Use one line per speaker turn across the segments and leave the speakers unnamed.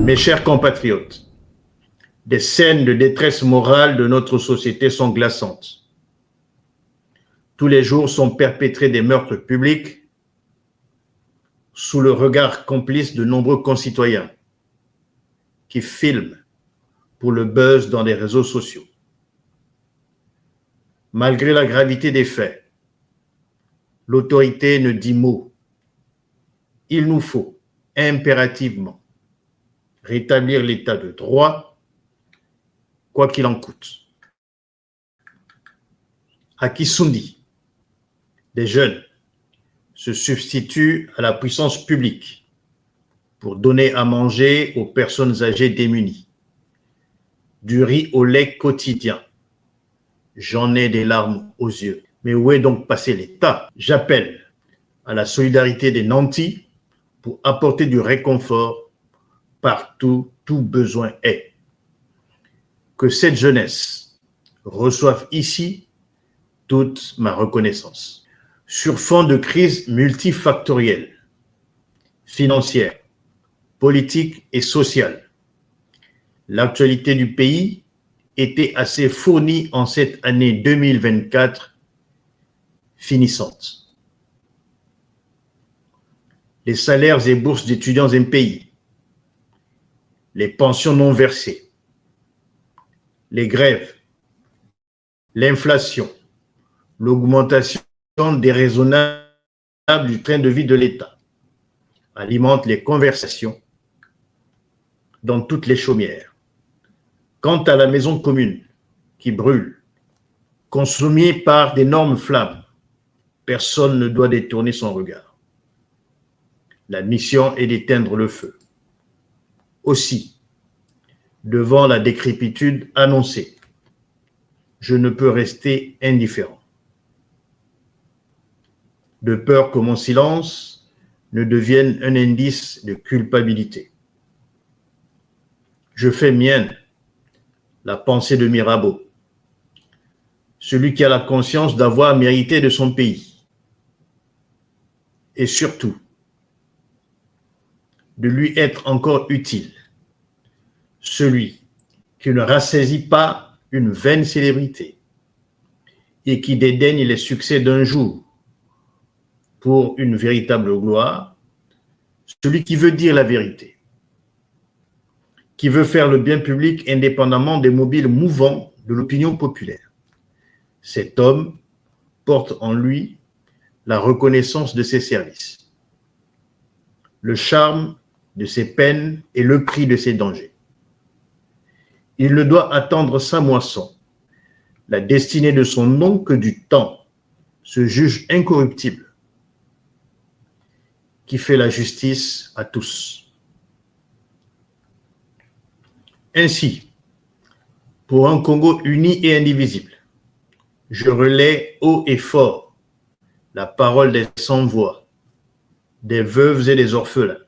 Mes chers compatriotes, des scènes de détresse morale de notre société sont glaçantes. Tous les jours sont perpétrés des meurtres publics sous le regard complice de nombreux concitoyens qui filment pour le buzz dans les réseaux sociaux. Malgré la gravité des faits, l'autorité ne dit mot. Il nous faut impérativement rétablir l'état de droit, quoi qu'il en coûte. À Kissundi, des jeunes se substituent à la puissance publique pour donner à manger aux personnes âgées démunies. Du riz au lait quotidien. J'en ai des larmes aux yeux. Mais où est donc passé l'État? J'appelle à la solidarité des nantis pour apporter du réconfort partout où tout besoin est. Que cette jeunesse reçoive ici toute ma reconnaissance. Sur fond de crise multifactorielle, financière, politique et sociale, l'actualité du pays était assez fournie en cette année 2024 finissante. Les salaires et bourses d'étudiants impayés, les pensions non versées, les grèves, l'inflation, l'augmentation déraisonnable du train de vie de l'État alimentent les conversations dans toutes les chaumières. Quant à la maison commune qui brûle, consumée par d'énormes flammes, personne ne doit détourner son regard. La mission est d'éteindre le feu. Aussi, devant la décrépitude annoncée, je ne peux rester indifférent. De peur que mon silence ne devienne un indice de culpabilité. Je fais mienne la pensée de Mirabeau, celui qui a la conscience d'avoir mérité de son pays, et surtout de lui être encore utile, celui qui ne rassaisit pas une vaine célébrité et qui dédaigne les succès d'un jour pour une véritable gloire, celui qui veut dire la vérité, qui veut faire le bien public indépendamment des mobiles mouvants de l'opinion populaire. Cet homme porte en lui la reconnaissance de ses services, le charme de ses peines et le prix de ses dangers. Il ne doit attendre sa moisson, la destinée de son nom que du temps, ce juge incorruptible qui fait la justice à tous. Ainsi, pour un Congo uni et indivisible, je relais haut et fort la parole des sans-voix, des veuves et des orphelins.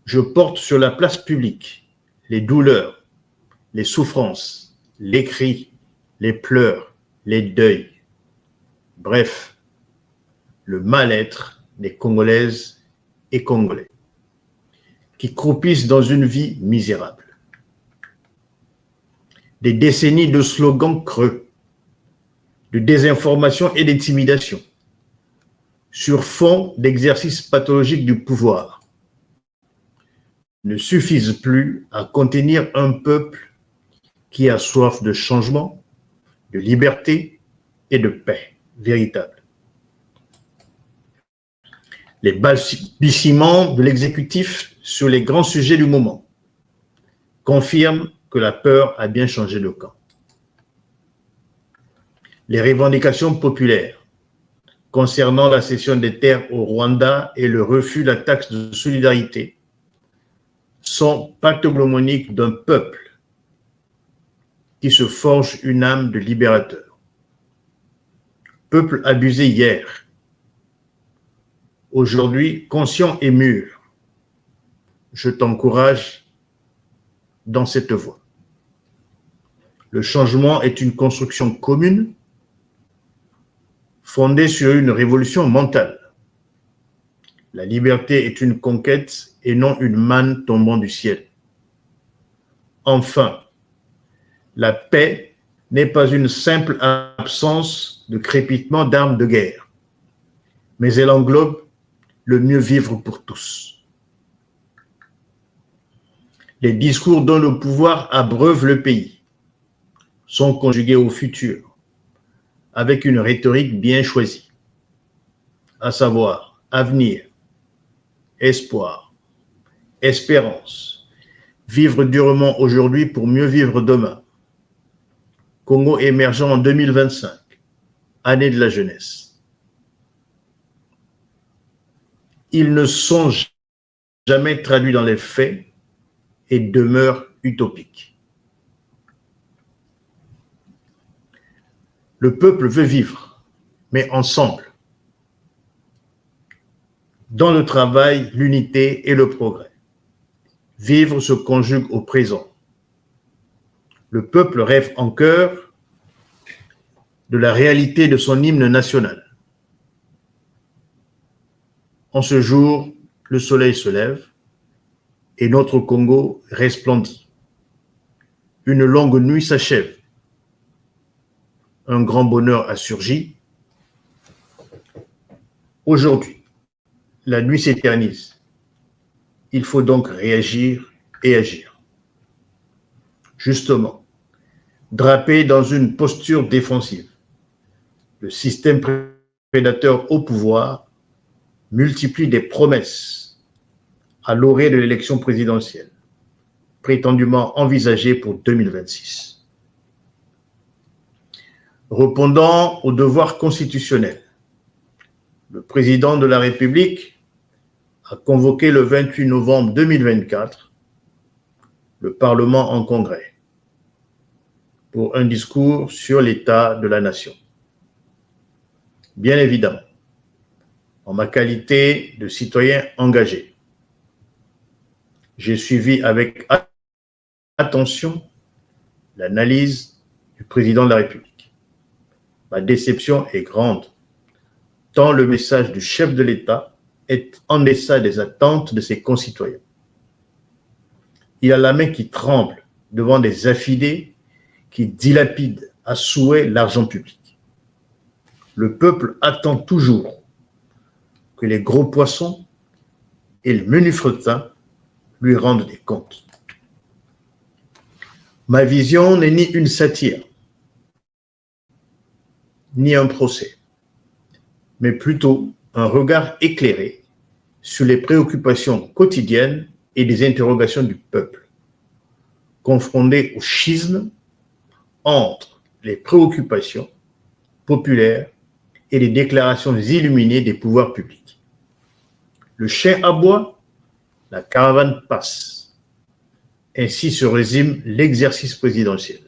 Je porte sur la place publique les douleurs, les souffrances, les cris, les pleurs, les deuils. Bref, le mal-être des Congolaises et Congolais qui croupissent dans une vie misérable. Des décennies de slogans creux, de désinformation et d'intimidation, sur fond d'exercice pathologique du pouvoir, ne suffisent plus à contenir un peuple qui a soif de changement, de liberté et de paix véritable. Les balbutiements de l'exécutif sur les grands sujets du moment confirment que la peur a bien changé de camp. Les revendications populaires concernant la cession des terres au Rwanda et le refus de la taxe de solidarité sont pathognomoniques d'un peuple qui se forge une âme de libérateur. Peuple abusé hier, aujourd'hui conscient et mûr, je t'encourage dans cette voie. Le changement est une construction commune fondée sur une révolution mentale. La liberté est une conquête et non une manne tombant du ciel. Enfin, la paix n'est pas une simple absence de crépitement d'armes de guerre, mais elle englobe le mieux vivre pour tous. Les discours dont le pouvoir abreuve le pays sont conjugués au futur, avec une rhétorique bien choisie, à savoir avenir, espoir, espérance, vivre durement aujourd'hui pour mieux vivre demain. Congo émergent en 2025, année de la jeunesse. Ils ne sont jamais traduits dans les faits et demeurent utopiques. Le peuple veut vivre, mais ensemble, dans le travail, l'unité et le progrès. Vivre se conjugue au présent. Le peuple rêve en chœur de la réalité de son hymne national. En ce jour, le soleil se lève et notre Congo resplendit. Une longue nuit s'achève. Un grand bonheur a surgi. Aujourd'hui, la nuit s'éternise. Il faut donc réagir et agir. Justement, drapé dans une posture défensive, le système prédateur au pouvoir multiplie des promesses à l'orée de l'élection présidentielle, prétendument envisagée pour 2026. Répondant aux devoirs constitutionnels, le président de la République a convoqué le 28 novembre 2024 le Parlement en congrès pour un discours sur l'état de la nation. Bien évidemment, en ma qualité de citoyen engagé, j'ai suivi avec attention l'analyse du président de la République. Ma déception est grande, tant le message du chef de l'État est en deçà des attentes de ses concitoyens. Il a la main qui tremble devant des affidés qui dilapident à souhait l'argent public. Le peuple attend toujours que les gros poissons et le menu fretin lui rendent des comptes. Ma vision n'est ni une satire, ni un procès, mais plutôt un regard éclairé sur les préoccupations quotidiennes et des interrogations du peuple, confronté au schisme entre les préoccupations populaires et les déclarations illuminées des pouvoirs publics. Le chien aboie, la caravane passe. Ainsi se résume l'exercice présidentiel.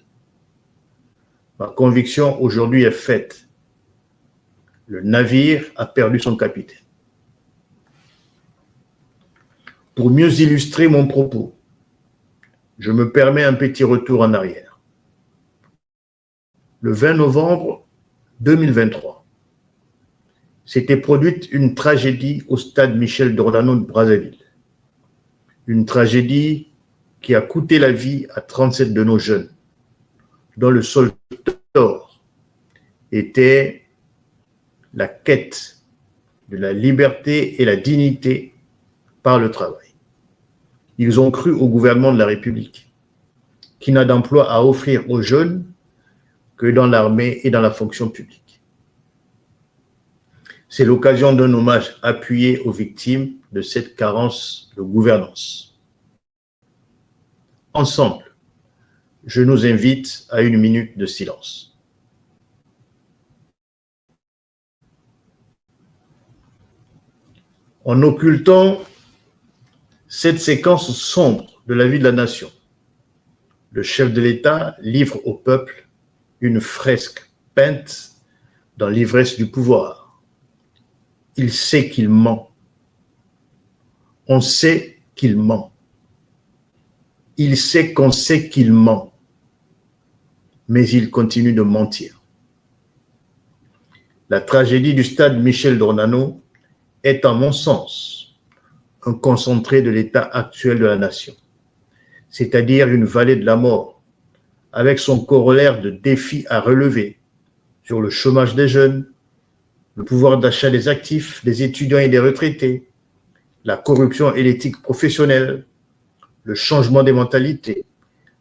Ma conviction aujourd'hui est faite. Le navire a perdu son capitaine. Pour mieux illustrer mon propos, je me permets un petit retour en arrière. Le 20 novembre 2023, s'était produite une tragédie au stade Michel Dornano de Brazzaville. Une tragédie qui a coûté la vie à 37 de nos jeunes, dont le seul tort était la quête de la liberté et la dignité par le travail. Ils ont cru au gouvernement de la République, qui n'a d'emploi à offrir aux jeunes que dans l'armée et dans la fonction publique. C'est l'occasion d'un hommage appuyé aux victimes de cette carence de gouvernance. Ensemble, je nous invite à une minute de silence. En occultant cette séquence sombre de la vie de la nation, le chef de l'État livre au peuple une fresque peinte dans l'ivresse du pouvoir. Il sait qu'il ment. On sait qu'il ment. Il sait qu'on sait qu'il ment. Mais il continue de mentir. La tragédie du stade Michel Dornano est, à mon sens, un concentré de l'état actuel de la nation, c'est-à-dire une vallée de la mort, avec son corollaire de défis à relever sur le chômage des jeunes, le pouvoir d'achat des actifs, des étudiants et des retraités, la corruption et l'éthique professionnelle, le changement des mentalités,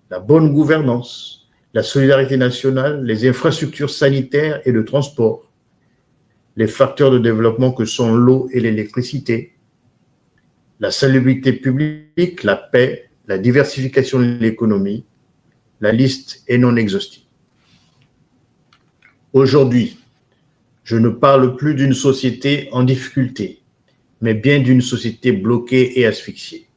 la bonne gouvernance, la solidarité nationale, les infrastructures sanitaires et de transport, les facteurs de développement que sont l'eau et l'électricité, la salubrité publique, la paix, la diversification de l'économie. La liste est non exhaustive. Aujourd'hui, je ne parle plus d'une société en difficulté, mais bien d'une société bloquée et asphyxiée.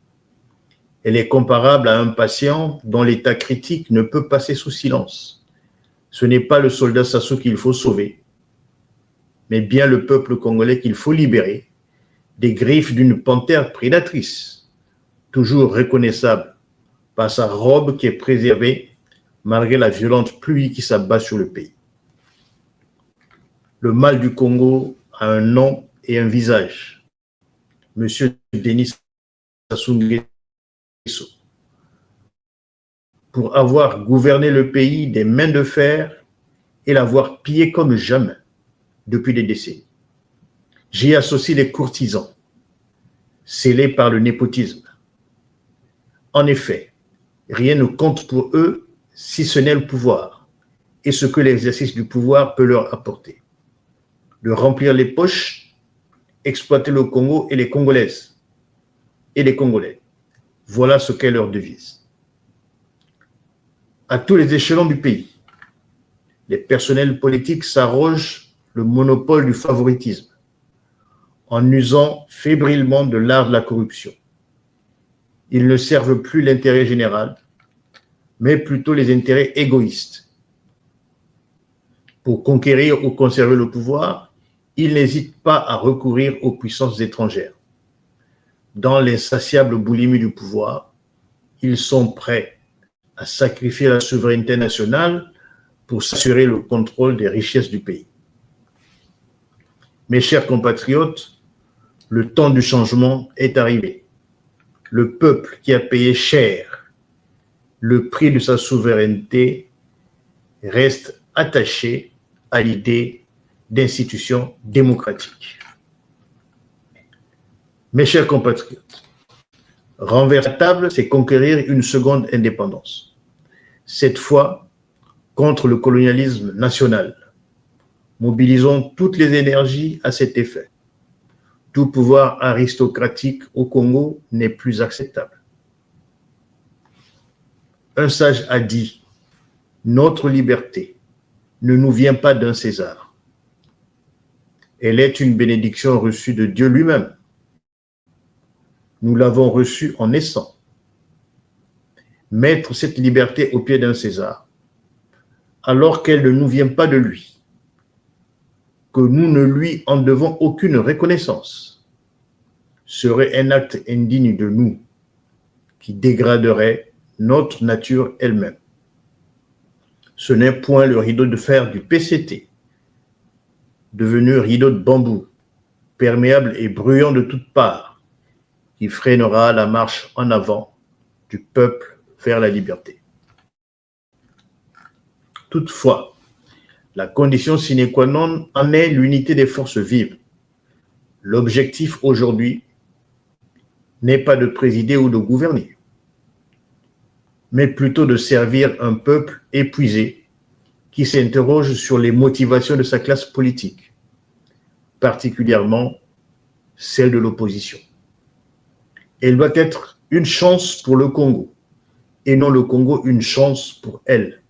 Elle est comparable à un patient dont l'état critique ne peut passer sous silence. Ce n'est pas le soldat Sassou qu'il faut sauver, mais bien le peuple congolais qu'il faut libérer des griffes d'une panthère prédatrice, toujours reconnaissable par sa robe qui est préservée malgré la violente pluie qui s'abat sur le pays. Le mal du Congo a un nom et un visage. Monsieur Denis Sassou Nguesso, pour avoir gouverné le pays des mains de fer et l'avoir pillé comme jamais depuis des décennies. J'y associe les courtisans, scellés par le népotisme. En effet, rien ne compte pour eux si ce n'est le pouvoir et ce que l'exercice du pouvoir peut leur apporter. De remplir les poches, exploiter le Congo et les Congolaises et les Congolais. Voilà ce qu'est leur devise. À tous les échelons du pays, les personnels politiques s'arrogent le monopole du favoritisme en usant fébrilement de l'art de la corruption. Ils ne servent plus l'intérêt général, mais plutôt les intérêts égoïstes. Pour conquérir ou conserver le pouvoir, ils n'hésitent pas à recourir aux puissances étrangères. Dans l'insatiable boulimie du pouvoir, ils sont prêts à sacrifier la souveraineté nationale pour s'assurer le contrôle des richesses du pays. Mes chers compatriotes, le temps du changement est arrivé. Le peuple qui a payé cher le prix de sa souveraineté reste attaché à l'idée d'institutions démocratiques. Mes chers compatriotes, renverser la table, c'est conquérir une seconde indépendance. Cette fois, contre le colonialisme national. Mobilisons toutes les énergies à cet effet. Tout pouvoir aristocratique au Congo n'est plus acceptable. Un sage a dit, notre liberté ne nous vient pas d'un César. Elle est une bénédiction reçue de Dieu lui-même. Nous l'avons reçue en naissant. Mettre cette liberté au pied d'un César, alors qu'elle ne nous vient pas de lui, que nous ne lui en devons aucune reconnaissance, serait un acte indigne de nous, qui dégraderait notre nature elle-même. Ce n'est point le rideau de fer du PCT, devenu rideau de bambou, perméable et bruyant de toutes parts, qui freinera la marche en avant du peuple vers la liberté. Toutefois, la condition sine qua non en est l'unité des forces vives. L'objectif aujourd'hui n'est pas de présider ou de gouverner, mais plutôt de servir un peuple épuisé qui s'interroge sur les motivations de sa classe politique, particulièrement celle de l'opposition. Elle doit être une chance pour le Congo, et non le Congo une chance pour elle.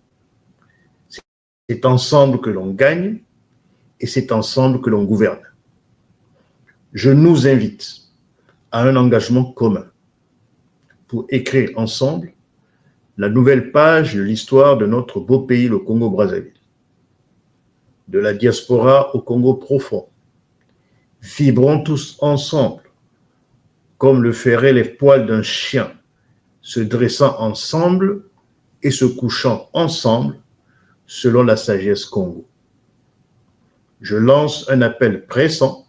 C'est ensemble que l'on gagne, et c'est ensemble que l'on gouverne. Je nous invite à un engagement commun pour écrire ensemble la nouvelle page de l'histoire de notre beau pays, le Congo-Brazzaville. De la diaspora au Congo profond, vibrons tous ensemble, comme le feraient les poils d'un chien, se dressant ensemble et se couchant ensemble, selon la sagesse Congo. Je lance un appel pressant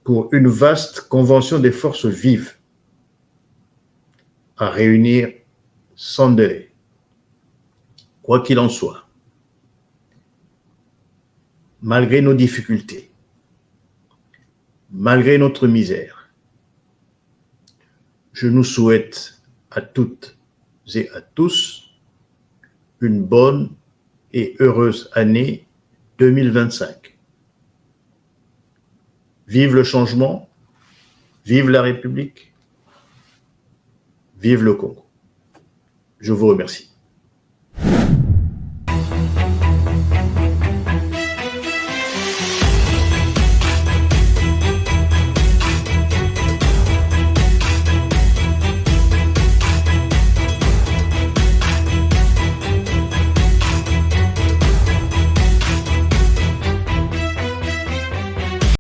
pour une vaste convention des forces vives à réunir sans délai. Quoi qu'il en soit, malgré nos difficultés, malgré notre misère, je nous souhaite à toutes et à tous une bonne et heureuse année 2025. Vive le changement, vive la République, vive le Congo. Je vous remercie.